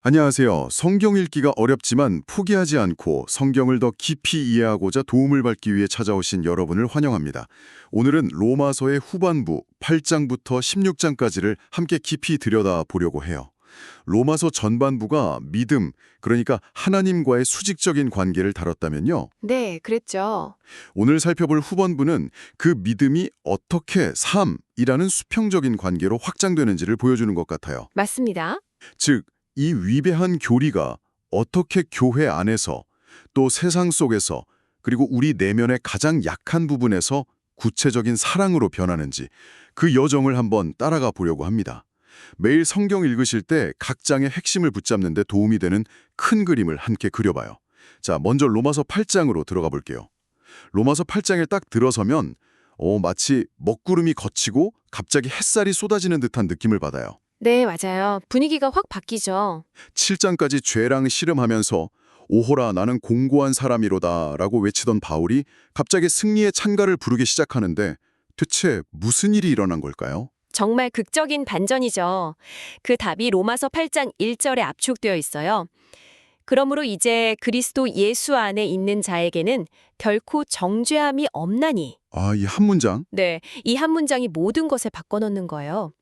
안녕하세요. 성경 읽기가 어렵지만 포기하지 않고 성경을 더 깊이 이해하고자 도움을 받기 위해 찾아오신 여러분을 환영합니다. 오늘은 로마서의 후반부 8장부터 16장까지를 함께 깊이 들여다보려고 해요. 로마서 전반부가 믿음, 그러니까 하나님과의 수직적인 관계를 다뤘다면요. 네, 그랬죠. 오늘 살펴볼 후반부는 그 믿음이 어떻게 삶이라는 수평적인 관계로 확장되는지를 보여주는 것 같아요. 맞습니다. 즉, 이 위대한 교리가 어떻게 교회 안에서 또 세상 속에서 그리고 우리 내면의 가장 약한 부분에서 구체적인 사랑으로 변하는지 그 여정을 한번 따라가 보려고 합니다. 매일 성경 읽으실 때 각 장의 핵심을 붙잡는 데 도움이 되는 큰 그림을 함께 그려봐요. 자, 먼저 로마서 8장으로 들어가 볼게요. 로마서 8장에 딱 들어서면 마치 먹구름이 걷히고 갑자기 햇살이 쏟아지는 듯한 느낌을 받아요. 네, 맞아요. 분위기가 확 바뀌죠. 7장까지 죄랑 씨름하면서 오호라 나는 공고한 사람이로다 라고 외치던 바울이 갑자기 승리의 찬가를 부르기 시작하는데 대체 무슨 일이 일어난 걸까요? 정말 극적인 반전이죠. 그 답이 로마서 8장 1절에 압축되어 있어요. 그러므로 이제 그리스도 예수 안에 있는 자에게는 결코 정죄함이 없나니. 아, 이 한 문장? 네, 이 한 문장이 모든 것을 바꿔놓는 거예요.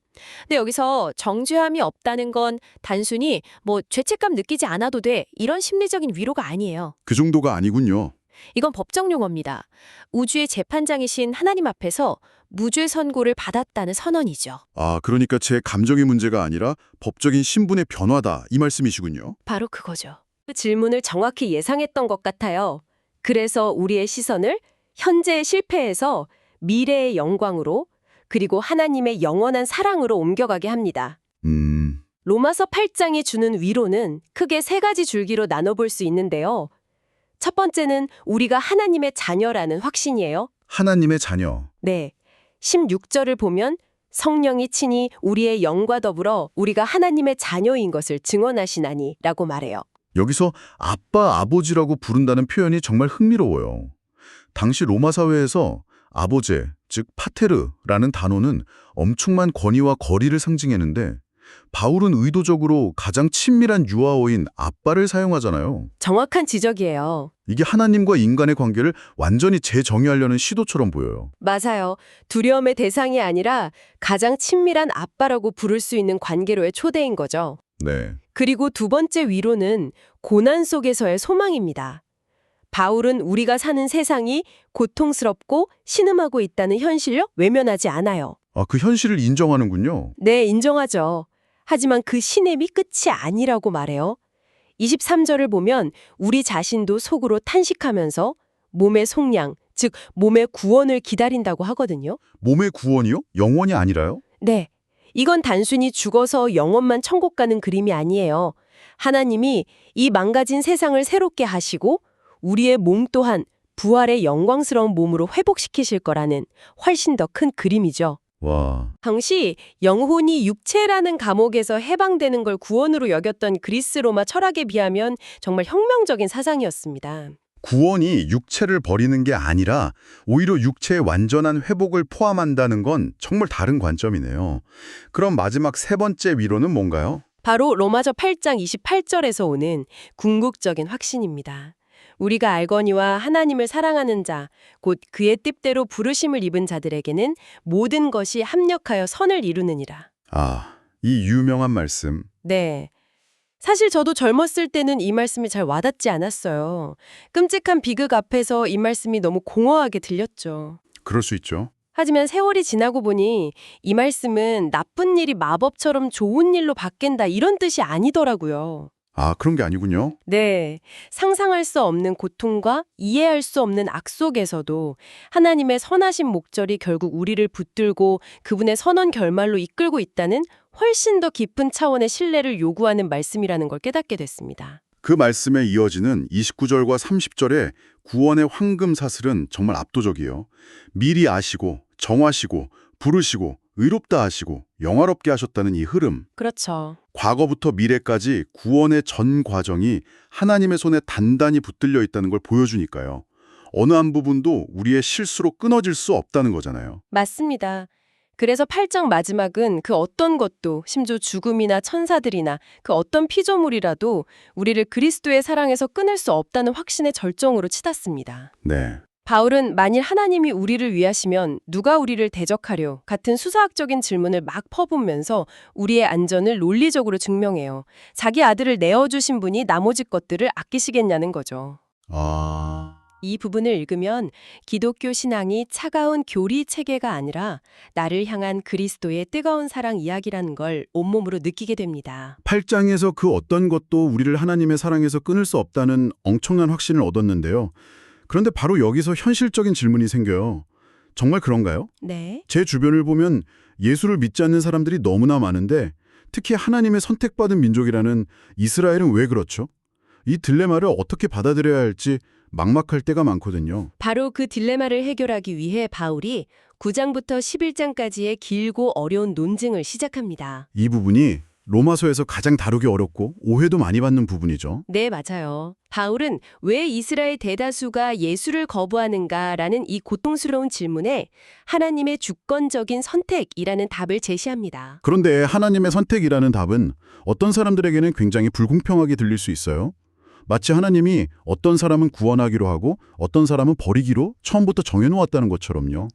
근데 여기서 정죄함이 없다는 건 단순히 죄책감 느끼지 않아도 돼 이런 심리적인 위로가 아니에요. 그 정도가 아니군요. 이건 법정 용어입니다. 우주의 재판장이신 하나님 앞에서 무죄 선고를 받았다는 선언이죠. 아, 그러니까 제 감정의 문제가 아니라 법적인 신분의 변화다 이 말씀이시군요. 바로 그거죠. 그 질문을 정확히 예상했던 것 같아요. 그래서 우리의 시선을 현재의 실패에서 미래의 영광으로 그리고 하나님의 영원한 사랑으로 옮겨가게 합니다. 로마서 8장이 주는 위로는 크게 세 가지 줄기로 나눠볼 수 있는데요. 첫 번째는 우리가 하나님의 자녀라는 확신이에요. 하나님의 자녀. 네. 16절을 보면 성령이 친히 우리의 영과 더불어 우리가 하나님의 자녀인 것을 증언하시나니 라고 말해요. 여기서 아빠, 아버지라고 부른다는 표현이 정말 흥미로워요. 당시 로마 사회에서 아버제, 즉 파테르라는 단어는 엄청난 권위와 거리를 상징했는데 바울은 의도적으로 가장 친밀한 유아어인 아빠를 사용하잖아요. 정확한 지적이에요. 이게 하나님과 인간의 관계를 완전히 재정의하려는 시도처럼 보여요. 맞아요. 두려움의 대상이 아니라 가장 친밀한 아빠라고 부를 수 있는 관계로의 초대인 거죠. 네. 그리고 두 번째 위로는 고난 속에서의 소망입니다. 바울은 우리가 사는 세상이 고통스럽고 신음하고 있다는 현실을 외면하지 않아요. 아, 그 현실을 인정하는군요. 네, 인정하죠. 하지만 그 신음이 끝이 아니라고 말해요. 23절을 보면 우리 자신도 속으로 탄식하면서 몸의 속량, 즉 몸의 구원을 기다린다고 하거든요. 몸의 구원이요? 영원이 아니라요? 네, 이건 단순히 죽어서 영원만 천국 가는 그림이 아니에요. 하나님이 이 망가진 세상을 새롭게 하시고 우리의 몸 또한 부활의 영광스러운 몸으로 회복시키실 거라는 훨씬 더 큰 그림이죠. 와, 당시 영혼이 육체라는 감옥에서 해방되는 걸 구원으로 여겼던 그리스 로마 철학에 비하면 정말 혁명적인 사상이었습니다. 구원이 육체를 버리는 게 아니라 오히려 육체의 완전한 회복을 포함한다는 건 정말 다른 관점이네요. 그럼 마지막 세 번째 위로는 뭔가요? 바로 로마서 8장 28절에서 오는 궁극적인 확신입니다. 우리가 알거니와 하나님을 사랑하는 자, 곧 그의 뜻대로 부르심을 입은 자들에게는 모든 것이 합력하여 선을 이루느니라. 아, 이 유명한 말씀. 네. 사실 저도 젊었을 때는 이 말씀이 잘 와닿지 않았어요. 끔찍한 비극 앞에서 이 말씀이 너무 공허하게 들렸죠. 그럴 수 있죠. 하지만 세월이 지나고 보니 이 말씀은 나쁜 일이 마법처럼 좋은 일로 바뀐다 이런 뜻이 아니더라고요. 아, 그런 게 아니군요. 네, 상상할 수 없는 고통과 이해할 수 없는 악 속에서도 하나님의 선하신 목적이 결국 우리를 붙들고 그분의 선언 결말로 이끌고 있다는 훨씬 더 깊은 차원의 신뢰를 요구하는 말씀이라는 걸 깨닫게 됐습니다. 그 말씀에 이어지는 29절과 30절의 구원의 황금 사슬은 정말 압도적이에요. 미리 아시고 정하시고 부르시고 의롭다 하시고 영화롭게 하셨다는 이 흐름. 그렇죠. 과거부터 미래까지 구원의 전 과정이 하나님의 손에 단단히 붙들려 있다는 걸 보여주니까요. 어느 한 부분도 우리의 실수로 끊어질 수 없다는 거잖아요. 맞습니다. 그래서 8장 마지막은 그 어떤 것도 심지어 죽음이나 천사들이나 그 어떤 피조물이라도 우리를 그리스도의 사랑에서 끊을 수 없다는 확신의 절정으로 치닫습니다. 네. 바울은 만일 하나님이 우리를 위하시면 누가 우리를 대적하려 같은 수사학적인 질문을 막 퍼붓면서 우리의 안전을 논리적으로 증명해요. 자기 아들을 내어주신 분이 나머지 것들을 아끼시겠냐는 거죠. 이 부분을 읽으면 기독교 신앙이 차가운 교리 체계가 아니라 나를 향한 그리스도의 뜨거운 사랑 이야기라는 걸 온몸으로 느끼게 됩니다. 8장에서 그 어떤 것도 우리를 하나님의 사랑에서 끊을 수 없다는 엄청난 확신을 얻었는데요. 그런데 바로 여기서 현실적인 질문이 생겨요. 정말 그런가요? 네. 제 주변을 보면 예수를 믿지 않는 사람들이 너무나 많은데 특히 하나님의 선택받은 민족이라는 이스라엘은 왜 그렇죠? 이 딜레마를 어떻게 받아들여야 할지 막막할 때가 많거든요. 바로 그 딜레마를 해결하기 위해 바울이 9장부터 11장까지의 길고 어려운 논증을 시작합니다. 이 부분이 로마서에서 가장 다루기 어렵고 오해도 많이 받는 부분이죠. 네, 맞아요. 바울은 왜 이스라엘 대다수가 예수를 거부하는가라는 이 고통스러운 질문에 하나님의 주권적인 선택이라는 답을 제시합니다. 그런데 하나님의 선택이라는 답은 어떤 사람들에게는 굉장히 불공평하게 들릴 수 있어요. 마치 하나님이 어떤 사람은 구원하기로 하고 어떤 사람은 버리기로 처음부터 정해놓았다는 것처럼요.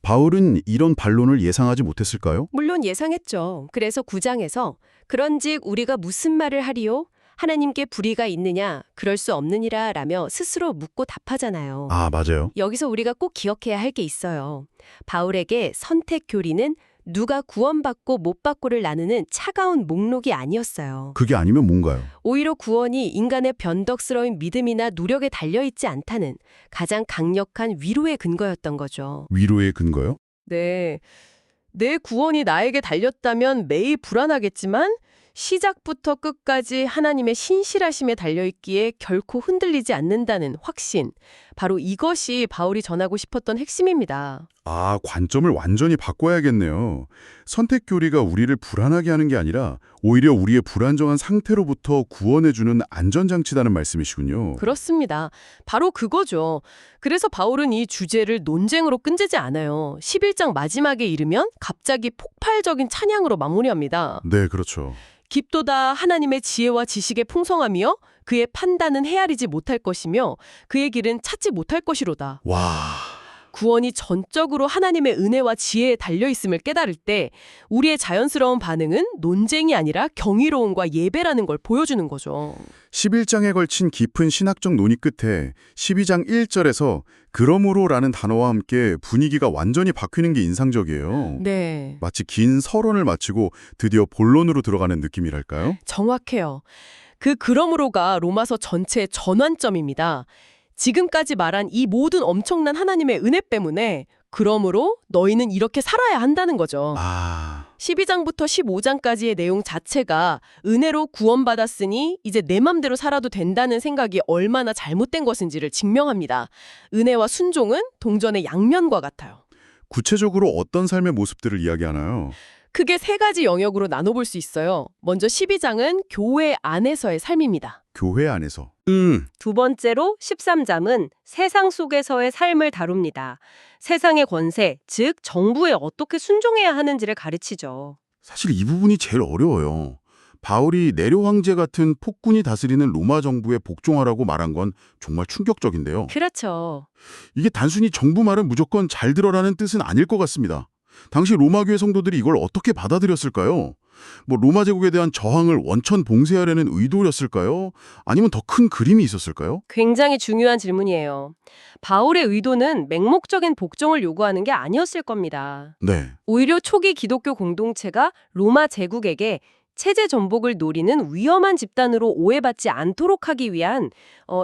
바울은 이런 반론을 예상하지 못했을까요? 물론 예상했죠. 그래서 9장에서 그런즉 우리가 무슨 말을 하리요? 하나님께 불의가 있느냐? 그럴 수 없느니라 라며 스스로 묻고 답하잖아요. 아, 맞아요. 여기서 우리가 꼭 기억해야 할 게 있어요. 바울에게 선택 교리는 누가 구원받고 못 받고를 나누는 차가운 목록이 아니었어요. 그게 아니면 뭔가요? 오히려 구원이 인간의 변덕스러운 믿음이나 노력에 달려있지 않다는 가장 강력한 위로의 근거였던 거죠. 위로의 근거요? 네. 내 구원이 나에게 달렸다면 매일 불안하겠지만 시작부터 끝까지 하나님의 신실하심에 달려있기에 결코 흔들리지 않는다는 확신. 바로 이것이 바울이 전하고 싶었던 핵심입니다. 아, 관점을 완전히 바꿔야겠네요. 선택 교리가 우리를 불안하게 하는 게 아니라 오히려 우리의 불안정한 상태로부터 구원해주는 안전장치다는 말씀이시군요. 그렇습니다. 바로 그거죠. 그래서 바울은 이 주제를 논쟁으로 끈재지 않아요. 11장 마지막에 이르면 갑자기 폭발적인 찬양으로 마무리합니다. 네, 그렇죠. 깊도다 하나님의 지혜와 지식의 풍성함이여 그의 판단은 헤아리지 못할 것이며 그의 길은 찾지 못할 것이로다. 와, 구원이 전적으로 하나님의 은혜와 지혜에 달려있음을 깨달을 때 우리의 자연스러운 반응은 논쟁이 아니라 경이로움과 예배라는 걸 보여주는 거죠. 11장에 걸친 깊은 신학적 논의 끝에 12장 1절에서 그러므로라는 단어와 함께 분위기가 완전히 바뀌는 게 인상적이에요. 네, 마치 긴 서론을 마치고 드디어 본론으로 들어가는 느낌이랄까요? 정확해요. 그러므로가 로마서 전체의 전환점입니다. 지금까지 말한 이 모든 엄청난 하나님의 은혜 때문에 그러므로 너희는 이렇게 살아야 한다는 거죠. 12장부터 15장까지의 내용 자체가 은혜로 구원받았으니 이제 내 맘대로 살아도 된다는 생각이 얼마나 잘못된 것인지를 증명합니다. 은혜와 순종은 동전의 양면과 같아요. 구체적으로 어떤 삶의 모습들을 이야기하나요? 크게 세 가지 영역으로 나눠볼 수 있어요. 먼저 12장은 교회 안에서의 삶입니다. 교회 안에서. 두 번째로 13장은 세상 속에서의 삶을 다룹니다. 세상의 권세, 즉 정부에 어떻게 순종해야 하는지를 가르치죠. 사실 이 부분이 제일 어려워요. 바울이 네로 황제 같은 폭군이 다스리는 로마 정부에 복종하라고 말한 건 정말 충격적인데요. 그렇죠. 이게 단순히 정부 말은 무조건 잘 들어라는 뜻은 아닐 것 같습니다. 당시 로마 교회 성도들이 이걸 어떻게 받아들였을까요? 로마 제국에 대한 저항을 원천 봉쇄하려는 의도였을까요? 아니면 더 큰 그림이 있었을까요? 굉장히 중요한 질문이에요. 바울의 의도는 맹목적인 복종을 요구하는 게 아니었을 겁니다. 네. 오히려 초기 기독교 공동체가 로마 제국에게 체제 전복을 노리는 위험한 집단으로 오해받지 않도록 하기 위한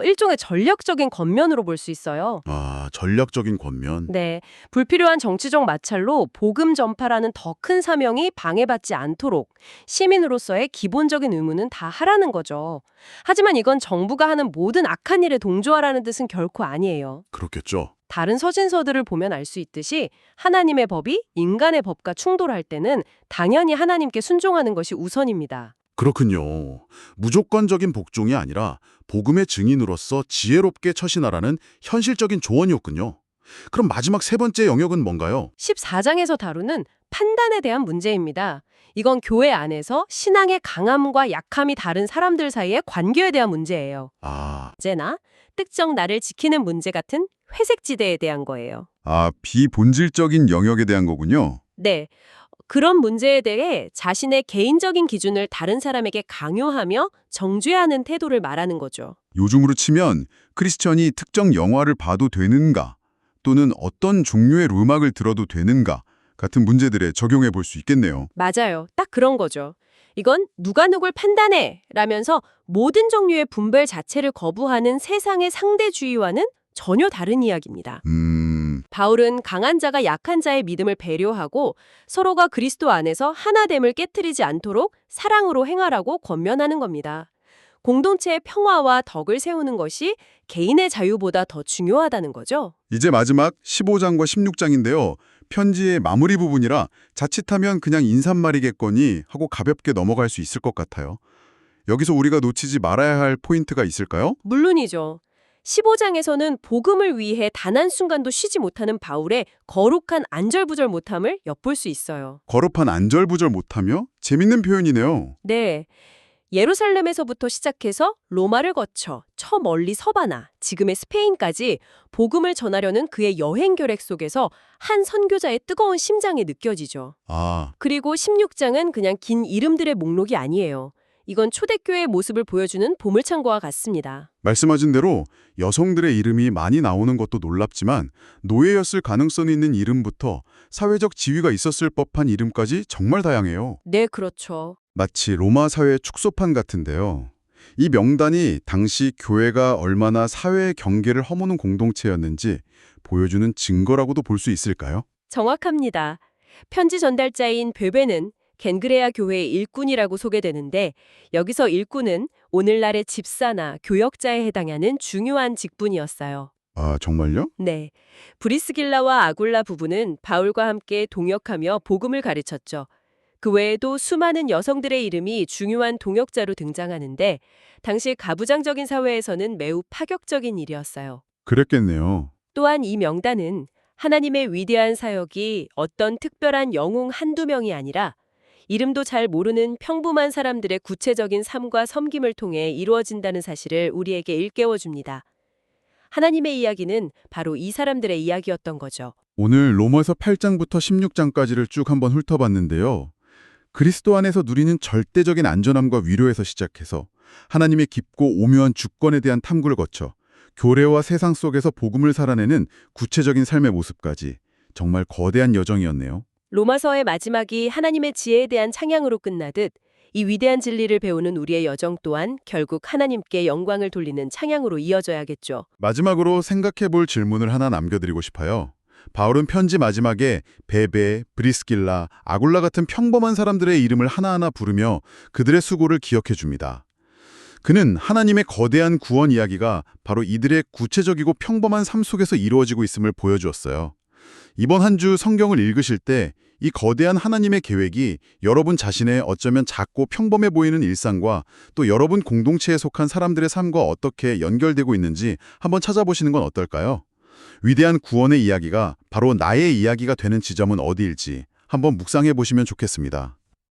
일종의 전략적인 권면으로 볼 수 있어요. 아, 전략적인 권면. 네, 불필요한 정치적 마찰로 복음 전파라는 더 큰 사명이 방해받지 않도록 시민으로서의 기본적인 의무는 다 하라는 거죠. 하지만 이건 정부가 하는 모든 악한 일에 동조하라는 뜻은 결코 아니에요. 그렇겠죠. 다른 서신서들을 보면 알 수 있듯이 하나님의 법이 인간의 법과 충돌할 때는 당연히 하나님께 순종하는 것이 우선입니다. 그렇군요. 무조건적인 복종이 아니라 복음의 증인으로서 지혜롭게 처신하라는 현실적인 조언이었군요. 그럼 마지막 세 번째 영역은 뭔가요? 14장에서 다루는 판단에 대한 문제입니다. 이건 교회 안에서 신앙의 강함과 약함이 다른 사람들 사이의 관계에 대한 문제예요. 아, 언제나 특정 나를 지키는 문제 같은 회색 지대에 대한 거예요. 비본질적인 영역에 대한 거군요. 네. 그런 문제에 대해 자신의 개인적인 기준을 다른 사람에게 강요하며 정죄하는 태도를 말하는 거죠. 요즘으로 치면 크리스천이 특정 영화를 봐도 되는가 또는 어떤 종류의 음악을 들어도 되는가 같은 문제들에 적용해 볼 수 있겠네요. 맞아요. 딱 그런 거죠. 이건 누가 누굴 판단해 라면서 모든 종류의 분별 자체를 거부하는 세상의 상대주의와는 전혀 다른 이야기입니다. 바울은 강한 자가 약한 자의 믿음을 배려하고 서로가 그리스도 안에서 하나됨을 깨트리지 않도록 사랑으로 행하라고 권면하는 겁니다. 공동체의 평화와 덕을 세우는 것이 개인의 자유보다 더 중요하다는 거죠. 이제 마지막 15장과 16장인데요. 편지의 마무리 부분이라 자칫하면 그냥 인사말이겠거니 하고 가볍게 넘어갈 수 있을 것 같아요. 여기서 우리가 놓치지 말아야 할 포인트가 있을까요? 물론이죠. 15장에서는 복음을 위해 단 한순간도 쉬지 못하는 바울의 거룩한 안절부절 못함을 엿볼 수 있어요. 거룩한 안절부절 못하며 재밌는 표현이네요. 네. 예루살렘에서부터 시작해서 로마를 거쳐 저 멀리 서바나, 지금의 스페인까지 복음을 전하려는 그의 여행 계획 속에서 한 선교자의 뜨거운 심장이 느껴지죠. 그리고 16장은 그냥 긴 이름들의 목록이 아니에요. 이건 초대교회의 모습을 보여주는 보물창고와 같습니다. 말씀하신 대로 여성들의 이름이 많이 나오는 것도 놀랍지만 노예였을 가능성이 있는 이름부터 사회적 지위가 있었을 법한 이름까지 정말 다양해요. 네, 그렇죠. 마치 로마 사회의 축소판 같은데요. 이 명단이 당시 교회가 얼마나 사회의 경계를 허무는 공동체였는지 보여주는 증거라고도 볼 수 있을까요? 정확합니다. 편지 전달자인 베베는 겐그레아 교회의 일꾼이라고 소개되는데 여기서 일꾼은 오늘날의 집사나 교역자에 해당하는 중요한 직분이었어요. 정말요? 네. 브리스길라와 아굴라 부부는 바울과 함께 동역하며 복음을 가르쳤죠. 그 외에도 수많은 여성들의 이름이 중요한 동역자로 등장하는데 당시 가부장적인 사회에서는 매우 파격적인 일이었어요. 그랬겠네요. 또한 이 명단은 하나님의 위대한 사역이 어떤 특별한 영웅 한두 명이 아니라 이름도 잘 모르는 평범한 사람들의 구체적인 삶과 섬김을 통해 이루어진다는 사실을 우리에게 일깨워줍니다. 하나님의 이야기는 바로 이 사람들의 이야기였던 거죠. 오늘 로마서 8장부터 16장까지를 쭉 한번 훑어봤는데요. 그리스도 안에서 누리는 절대적인 안전함과 위로에서 시작해서 하나님의 깊고 오묘한 주권에 대한 탐구를 거쳐 교례와 세상 속에서 복음을 살아내는 구체적인 삶의 모습까지 정말 거대한 여정이었네요. 로마서의 마지막이 하나님의 지혜에 대한 찬양으로 끝나듯 이 위대한 진리를 배우는 우리의 여정 또한 결국 하나님께 영광을 돌리는 찬양으로 이어져야겠죠. 마지막으로 생각해 볼 질문을 하나 남겨드리고 싶어요. 바울은 편지 마지막에 베베, 브리스길라, 아굴라 같은 평범한 사람들의 이름을 하나하나 부르며 그들의 수고를 기억해 줍니다. 그는 하나님의 거대한 구원 이야기가 바로 이들의 구체적이고 평범한 삶 속에서 이루어지고 있음을 보여주었어요. 이번 한 주 성경을 읽으실 때 이 거대한 하나님의 계획이 여러분 자신의 어쩌면 작고 평범해 보이는 일상과 또 여러분 공동체에 속한 사람들의 삶과 어떻게 연결되고 있는지 한번 찾아보시는 건 어떨까요? 위대한 구원의 이야기가 바로 나의 이야기가 되는 지점은 어디일지 한번 묵상해 보시면 좋겠습니다.